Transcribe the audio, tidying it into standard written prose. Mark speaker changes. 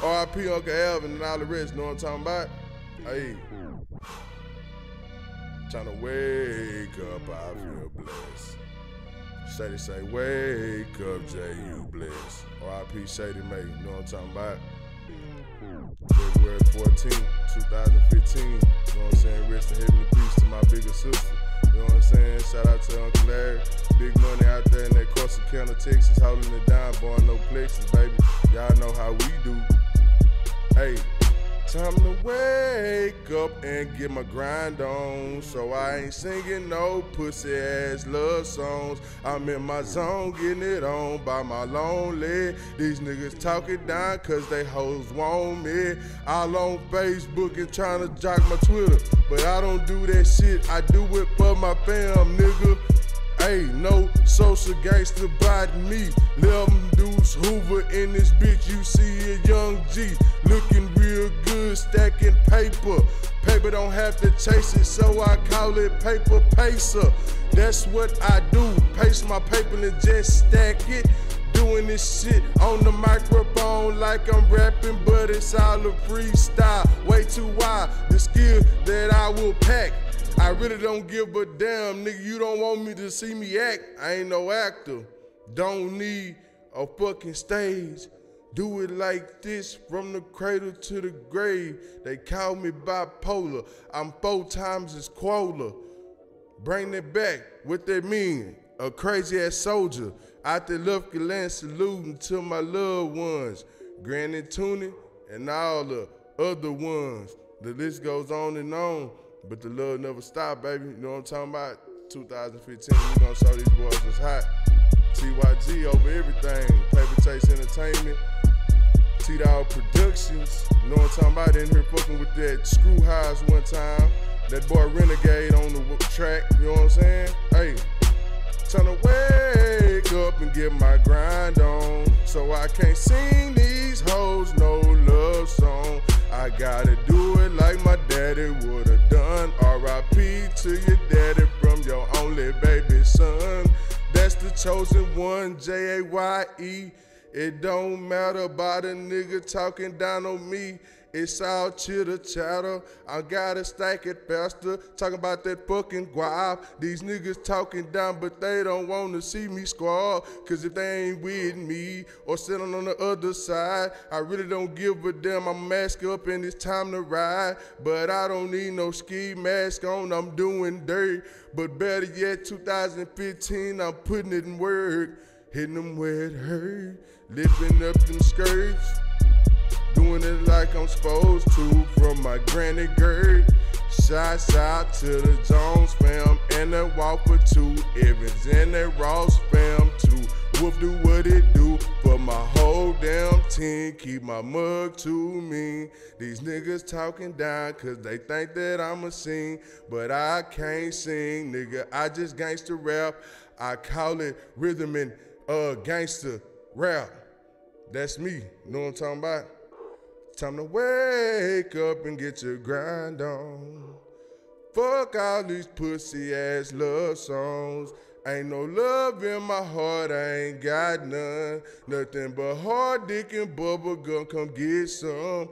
Speaker 1: R.I.P. Uncle Alvin and all the rest, know what I'm talking about? Hey. Tryna wake up, I feel blessed. Shady say, wake up, Jay, you blessed. R.I.P. Shady May, you know what I'm talking about? February 14, 2015, you know what I'm saying? Rest in heavenly peace to my bigger sister. You know what I'm saying? Shout out to Uncle Larry. Big money out there in that Corsicana, Texas, holding it down, born no plexus, baby. Y'all know how we do. Hey, time to wake up and get my grind on. So I ain't singing no pussy ass love songs. I'm in my zone, getting it on by my lonely. These niggas talking down cause they hoes want me. All on Facebook and trying to jock my Twitter. But I don't do that shit, I do it for my fam, nigga. Hey, no social gangster by me. 11 dudes Hoover in this bitch, you see a young G. Looking real good, stacking paper. Paper don't have to chase it, so I call it paper pacer. That's what I do, pace my paper and just stack it. Doing this shit on the microphone like I'm rapping, but it's all a freestyle. Way too wide, the skill that I will pack. I really don't give a damn, nigga, you don't want me to see me act. I ain't no actor, don't need a fucking stage. Do it like this from the cradle to the grave. They call me bipolar, I'm 4 times as Quola. Bring it back, what that mean? A crazy ass soldier, out there looking land saluting to my loved ones. Granny Toonie and all the other ones. The list goes on and on. But the love never stopped, baby. You know what I'm talking about? 2015, we gonna show these boys what's hot. TYG over everything. Paper Chase Entertainment. T-Dog Productions. You know what I'm talking about? In here fucking with that Screw Highs one time. That boy Renegade on the track. You know what I'm saying? Hey, trying to wake up and get my grind on. So I can't sing these hoes no love song. I gotta do it like my daddy would've done. R.I.P. to your daddy from your only baby son. That's the chosen one, J-A-Y-E. It don't matter about a nigga talking down on me. It's all chitter chatter. I gotta stack it faster. Talking about that fucking guap. These niggas talking down, but they don't wanna see me squall. Cause if they ain't with me or sitting on the other side, I really don't give a damn. I'm mask up and it's time to ride. But I don't need no ski mask on, I'm doing dirt. But better yet, 2015, I'm putting it in work. Hitting them where it hurt. Lifting up them skirts. Doing it like I'm supposed to from my granny Gert. Shouts out to the Jones fam and the Walker 2. Evans and that Ross fam too. Wolf do what it do for my whole damn team. Keep my mug to me. These niggas talking down cause they think that I'ma sing. But I can't sing, nigga. I just gangster rap. I call it rhythm and gangster rap. That's me. You know what I'm talking about? Time to wake up and get your grind on. Fuck all these pussy ass love songs. Ain't no love in my heart, I ain't got none. Nothing but hard dick and bubble gum, come get some.